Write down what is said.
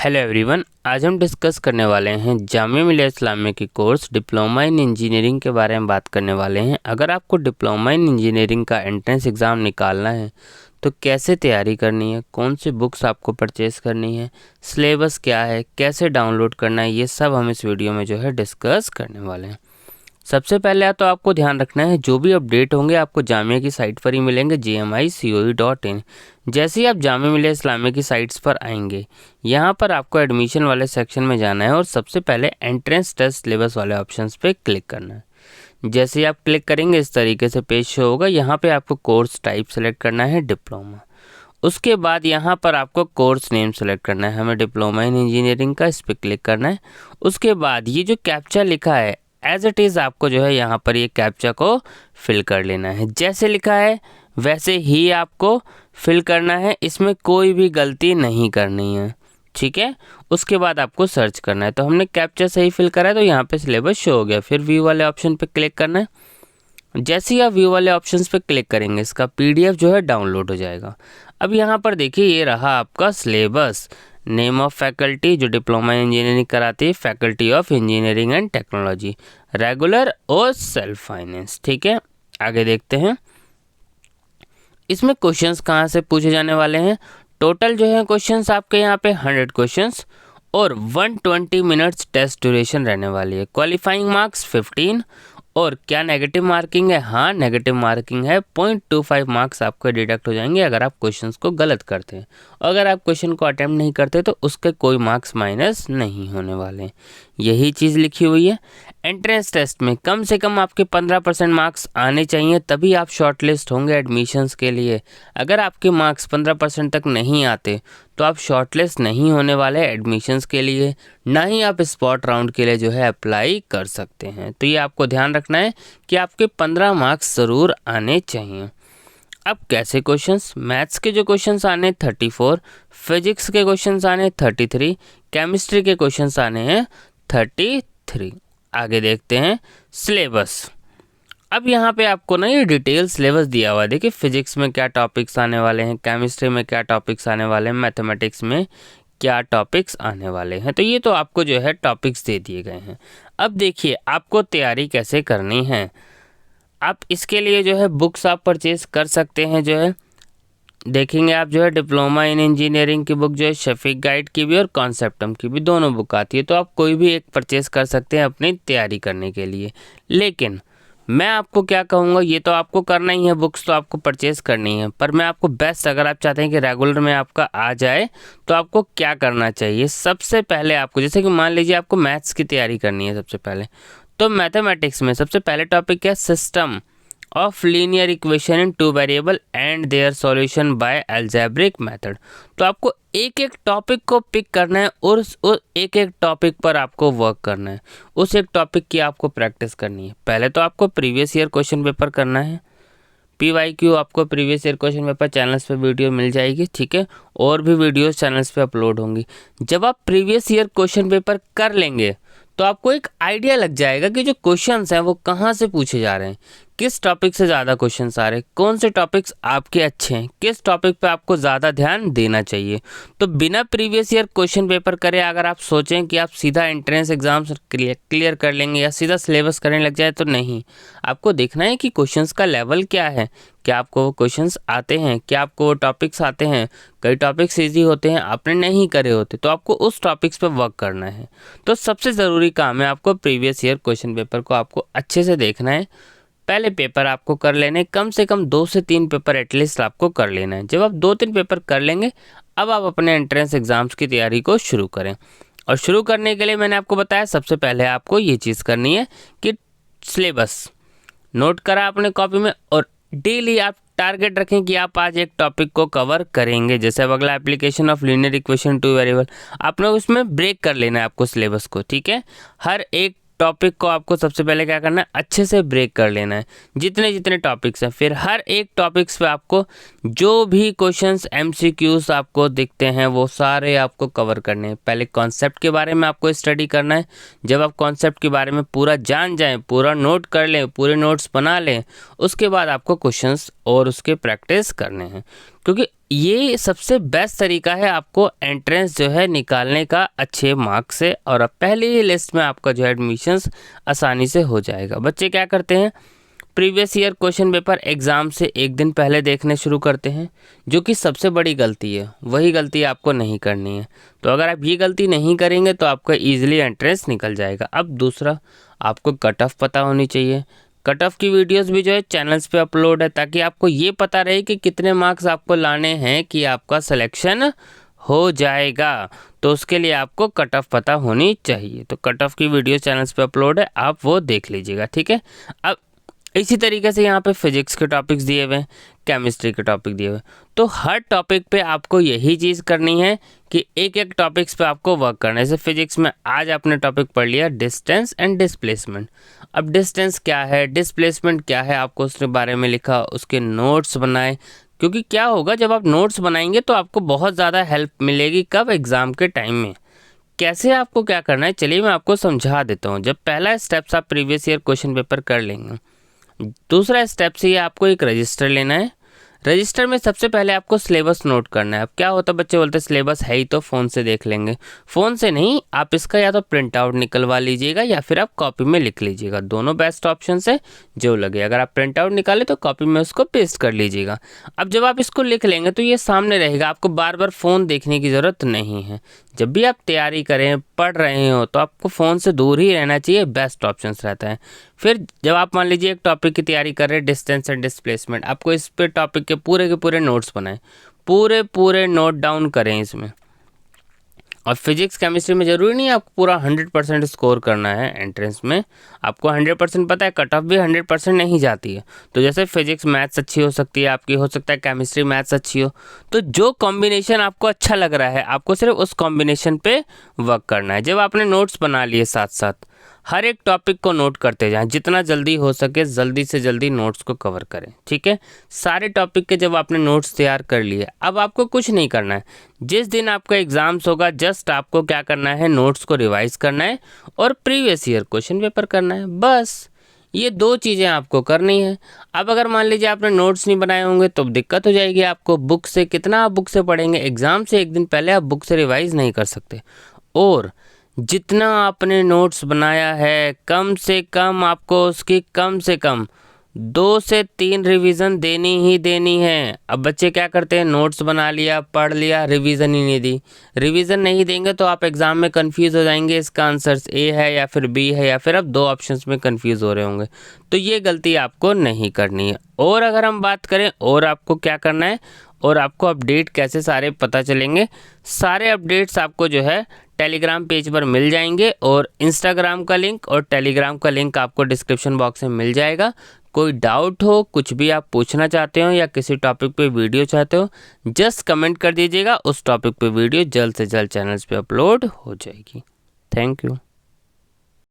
Hello everyone, आज हम discuss करने वाले हैं जामिया मिलिया इस्लामिया की कोर्स डिप्लोमा इन इंजीनियरिंग के बारे में बात करने वाले हैं। अगर आपको डिप्लोमा इन इंजीनियरिंग का एंट्रेंस एग्ज़ाम निकालना है तो कैसे तैयारी करनी है, कौन सी बुक्स आपको परचेज़ करनी है, सिलेबस क्या है, कैसे डाउनलोड करना है, ये सब हम इस वीडियो में जो है डिस्कस करने वाले हैं। सबसे पहले तो आपको ध्यान रखना है जो भी अपडेट होंगे आपको जामिया की साइट पर ही मिलेंगे gmicoe.in। जैसे ही आप जामिया मिलिया इस्लामिया की साइट्स पर आएंगे, यहाँ पर आपको एडमिशन वाले सेक्शन में जाना है और सबसे पहले एंट्रेंस टेस्ट सिलेबस वाले ऑप्शंस पे क्लिक करना है। जैसे ही आप क्लिक करेंगे इस तरीके से पेज शो होगा। यहाँ पे आपको कोर्स टाइप सेलेक्ट करना है डिप्लोमा। उसके बाद यहाँ पर आपको कोर्स नेम सेलेक्ट करना है, हमें डिप्लोमा इन इंजीनियरिंग का, इस पर क्लिक करना है। उसके बाद ये जो कैप्चा लिखा है एज इट इज़ आपको जो है यहाँ पर ये कैप्चा को फिल कर लेना है। जैसे लिखा है वैसे ही आपको फिल करना है, इसमें कोई भी गलती नहीं करनी है, ठीक है। उसके बाद आपको सर्च करना है। तो हमने कैप्चा सही फिल करा है तो यहाँ पे सिलेबस शो हो गया। फिर व्यू वाले ऑप्शन पे क्लिक करना है। जैसे ही आप व्यू वाले ऑप्शंस पे क्लिक करेंगे इसका PDF जो है डाउनलोड हो जाएगा। अब यहाँ पर देखिए ये रहा आपका सिलेबस। नेम ऑफ फैकल्टी जो डिप्लोमा इंजीनियरिंग कराती है, faculty of engineering and technology, regular और सेल्फ फाइनेंस, ठीक है। आगे देखते हैं इसमें क्वेश्चंस कहाँ से पूछे जाने वाले हैं। टोटल जो है क्वेश्चंस आपके यहाँ पे 100 क्वेश्चंस और 120 मिनट्स टेस्ट ड्यूरेशन रहने वाली है। क्वालिफाइंग मार्क्स 15 और क्या नेगेटिव मार्किंग है? हाँ, नेगेटिव मार्किंग है। 0.25 मार्क्स आपको डिडक्ट हो जाएंगे अगर आप क्वेश्चंस को गलत करते हैं। अगर आप क्वेश्चन को अटेम्प्ट नहीं करते तो उसके कोई मार्क्स माइनस नहीं होने वाले। यही चीज़ लिखी हुई है। एंट्रेंस टेस्ट में कम से कम आपके 15% मार्क्स आने चाहिए, तभी आप शॉर्टलिस्ट होंगे एडमिशन्स के लिए। अगर आपके मार्क्स 15% तक नहीं आते तो आप शॉर्टलिस्ट नहीं होने वाले एडमिशन्स के लिए, ना ही आप स्पॉट राउंड के लिए जो है अप्लाई कर सकते हैं। तो ये आपको ध्यान रखना है कि आपके 15 मार्क्स ज़रूर आने चाहिए। अब कैसे क्वेश्चंस? मैथ्स के जो क्वेश्चंस आने 34, फिजिक्स के क्वेश्चंस आने 33, केमिस्ट्री के क्वेश्चंस आने हैं 33। आगे देखते हैं सिलेबस। अब यहाँ पे आपको ना ये डिटेल सिलेबस दिया हुआ है। देखिए फिजिक्स में क्या टॉपिक्स आने वाले हैं, केमिस्ट्री में क्या टॉपिक्स आने वाले हैं, मैथमेटिक्स में क्या टॉपिक्स आने वाले हैं। तो ये तो आपको जो है टॉपिक्स दे दिए गए हैं। अब देखिए आपको तैयारी कैसे करनी है। आप इसके लिए जो है बुक्स आप परचेज कर सकते हैं। जो है देखेंगे आप जो है डिप्लोमा इन इंजीनियरिंग की बुक जो है शफीक गाइड की भी और कॉन्सेप्टम की भी दोनों बुक आती है। तो आप कोई भी एक परचेज कर सकते हैं अपनी तैयारी करने के लिए। लेकिन मैं आपको क्या कहूँगा, ये तो आपको करना ही है, बुक्स तो आपको परचेज करनी है, पर मैं आपको बेस्ट, अगर आप चाहते हैं कि रेगुलर में आपका आ जाए तो आपको क्या करना चाहिए। सबसे पहले आपको, जैसे कि मान लीजिए आपको मैथ्स की तैयारी करनी है सबसे पहले, तो मैथमेटिक्स में सबसे पहले टॉपिक क्या है? System of linear equation in 2 variable and their solution bye algebraic method. तो आपको एक एक टॉपिक को पिक करना है और उस एक एक टॉपिक पर आपको वर्क करना है। उस एक टॉपिक की आपको प्रैक्टिस करनी है। पहले तो आपको प्रीवियस ईयर क्वेश्चन पेपर करना है। PYQ आपको previous year question paper channels पे वीडियो मिल जाएगी, ठीक है। और भी वीडियोस चैनल्स पे अपलोड होंगी। जब आप प्रीवियस ईयर क्वेश्चन पेपर कर लेंगे तो आपको एक आइडिया लग जाएगा कि जो क्वेश्चंस हैं वो कहाँ से पूछे जा रहे हैं, किस टॉपिक से ज़्यादा क्वेश्चंस आ रहे हैं, कौन से टॉपिक्स आपके अच्छे हैं, किस टॉपिक पे आपको ज़्यादा ध्यान देना चाहिए। तो बिना प्रीवियस ईयर क्वेश्चन पेपर करे अगर आप सोचें कि आप सीधा एंट्रेंस एग्जाम्स क्लियर कर लेंगे या सीधा सिलेबस करने लग जाए तो नहीं। आपको देखना है कि क्वेश्चंस का लेवल क्या है, क्या आपको वो क्वेश्चंस आते हैं, क्या आपको वो टॉपिक्स आते हैं। कई टॉपिक्स ईजी होते हैं, आपने नहीं करे होते, तो आपको उस टॉपिक्स पे वर्क करना है। तो सबसे ज़रूरी काम है आपको प्रीवियस ईयर क्वेश्चन पेपर को आपको अच्छे से देखना है। पहले पेपर आपको कर लेने, कम से कम 2 से 3 पेपर एटलीस्ट आपको कर लेना है। जब आप 2-3 पेपर कर लेंगे, अब आप अपने एंट्रेंस एग्ज़ाम्स की तैयारी को शुरू करें। और शुरू करने के लिए मैंने आपको बताया सबसे पहले आपको ये चीज़ करनी है कि सिलेबस नोट करा अपने कॉपी में और डेली आप टारगेट रखें कि आप आज एक टॉपिक को कवर करेंगे। जैसे अब अगला application of linear equation 2 variable, आपने उसमें ब्रेक कर लेना है आपको सिलेबस को, ठीक है। हर एक टॉपिक को आपको सबसे पहले क्या करना है, अच्छे से ब्रेक कर लेना है, जितने जितने टॉपिक्स हैं। फिर हर एक टॉपिक्स पे आपको जो भी क्वेश्चंस MCQs आपको दिखते हैं वो सारे आपको कवर करने हैं। पहले कॉन्सेप्ट के बारे में आपको स्टडी करना है। जब आप कॉन्सेप्ट के बारे में पूरा जान जाएं, पूरा नोट कर लें, पूरे नोट्स बना लें, उसके बाद आपको क्वेश्चंस और उसके प्रैक्टिस करने हैं। क्योंकि ये सबसे बेस्ट तरीका है आपको एंट्रेंस जो है निकालने का अच्छे मार्क्स से, और अब पहली ही लिस्ट में आपका जो है एडमिशन्स आसानी से हो जाएगा। बच्चे क्या करते हैं, previous year question paper exam से एक दिन पहले देखने शुरू करते हैं, जो कि सबसे बड़ी गलती है। वही गलती आपको नहीं करनी है। तो अगर आप ये गलती नहीं करेंगे तो आपका ईजिली एंट्रेंस निकल जाएगा। अब दूसरा, आपको कट ऑफ पता होनी चाहिए। कट ऑफ की वीडियोस भी जो है चैनल्स पे अपलोड है, ताकि आपको ये पता रहे कि कितने मार्क्स आपको लाने हैं कि आपका सिलेक्शन हो जाएगा। तो उसके लिए आपको कट ऑफ पता होनी चाहिए। तो कट ऑफ की वीडियो चैनल्स पे अपलोड है, आप वो देख लीजिएगा, ठीक है। अब इसी तरीके से यहाँ पे फिजिक्स के टॉपिक्स दिए हुए हैं, केमिस्ट्री के टॉपिक दिए हुए हैं। तो हर टॉपिक पे आपको यही चीज़ करनी है कि एक एक टॉपिक्स पे आपको वर्क करना है। जैसे फिजिक्स में आज आपने टॉपिक पढ़ लिया डिस्टेंस एंड डिस्प्लेसमेंट। अब डिस्टेंस क्या है, डिस्प्लेसमेंट क्या है, आपको उसके बारे में लिखा, उसके नोट्स बनाए। क्योंकि क्या होगा, जब आप नोट्स बनाएंगे तो आपको बहुत ज़्यादा हेल्प मिलेगी। कब, एग्ज़ाम के टाइम में। कैसे आपको क्या करना है, चलिए मैं आपको समझा देता हूँ। जब पहला स्टेप्स आप प्रीवियस ईयर क्वेश्चन पेपर कर लेंगे, दूसरा स्टेप से ये आपको एक रजिस्टर लेना है। रजिस्टर में सबसे पहले आपको सिलेबस नोट करना है। अब क्या होता है, बच्चे बोलते हैं सिलेबस है ही तो फ़ोन से देख लेंगे। फ़ोन से नहीं, आप इसका या तो प्रिंट आउट निकलवा लीजिएगा या फिर आप कॉपी में लिख लीजिएगा। दोनों बेस्ट ऑप्शन है, जो लगे। अगर आप प्रिंट आउट निकालें तो कॉपी में उसको पेस्ट कर लीजिएगा। अब जब आप इसको लिख लेंगे तो ये सामने रहेगा, आपको बार बार फ़ोन देखने की ज़रूरत नहीं है। जब भी आप तैयारी करें, पढ़ रहे हो, तो आपको फ़ोन से दूर ही रहना चाहिए, बेस्ट ऑप्शन रहता है। फिर जब आप मान लीजिए एक टॉपिक की तैयारी कर रहे हैं, डिस्टेंस एंड डिस्प्लेसमेंट, आपको इस पे टॉपिक के पूरे नोट्स बनाएं, पूरे नोट डाउन करें इसमें। और फिजिक्स केमिस्ट्री में ज़रूरी नहीं है आपको पूरा 100% स्कोर करना है एंट्रेंस में। आपको 100% पता है, कट ऑफ भी 100% नहीं जाती है। तो जैसे फिजिक्स मैथ्स अच्छी हो सकती है आपकी, हो सकता है केमिस्ट्री मैथ्स अच्छी हो। तो जो कॉम्बिनेशन आपको अच्छा लग रहा है, आपको सिर्फ उस कॉम्बिनेशन पे वर्क करना है। जब आपने नोट्स बना लिए, साथ साथ हर एक टॉपिक को नोट करते जाएं। जितना जल्दी हो सके जल्दी से जल्दी नोट्स को कवर करें, ठीक है। सारे टॉपिक के जब आपने नोट्स तैयार कर लिए, अब आपको कुछ नहीं करना है। जिस दिन आपका एग्ज़ाम्स होगा, जस्ट आपको क्या करना है, नोट्स को रिवाइज करना है और प्रीवियस ईयर क्वेश्चन पेपर करना है। बस ये दो चीज़ें आपको करनी है। अब अगर मान लीजिए आपने नोट्स नहीं बनाए होंगे तो दिक्कत हो जाएगी आपको। बुक से कितना आप बुक से पढ़ेंगे, एग्ज़ाम से एक दिन पहले आप बुक से रिवाइज नहीं कर सकते। और जितना आपने नोट्स बनाया है, कम से कम आपको उसकी कम से कम 2 से 3 रिवीजन देनी ही देनी है। अब बच्चे क्या करते हैं, नोट्स बना लिया, पढ़ लिया, रिवीजन ही नहीं दी। रिवीजन नहीं देंगे तो आप एग्ज़ाम में कंफ्यूज हो जाएंगे, इसका आंसर ए है या फिर बी है, या फिर आप 2 ऑप्शंस में कंफ्यूज हो रहे होंगे। तो ये गलती आपको नहीं करनी है। और अगर हम बात करें और आपको क्या करना है, और आपको अपडेट कैसे सारे पता चलेंगे, सारे अपडेट्स आपको जो है टेलीग्राम पेज पर मिल जाएंगे। और इंस्टाग्राम का लिंक और टेलीग्राम का लिंक आपको डिस्क्रिप्शन बॉक्स में मिल जाएगा। कोई डाउट हो, कुछ भी आप पूछना चाहते हो या किसी टॉपिक पे वीडियो चाहते हो, जस्ट कमेंट कर दीजिएगा। उस टॉपिक पे वीडियो जल्द से जल्द चैनल्स पे अपलोड हो जाएगी। Thank you.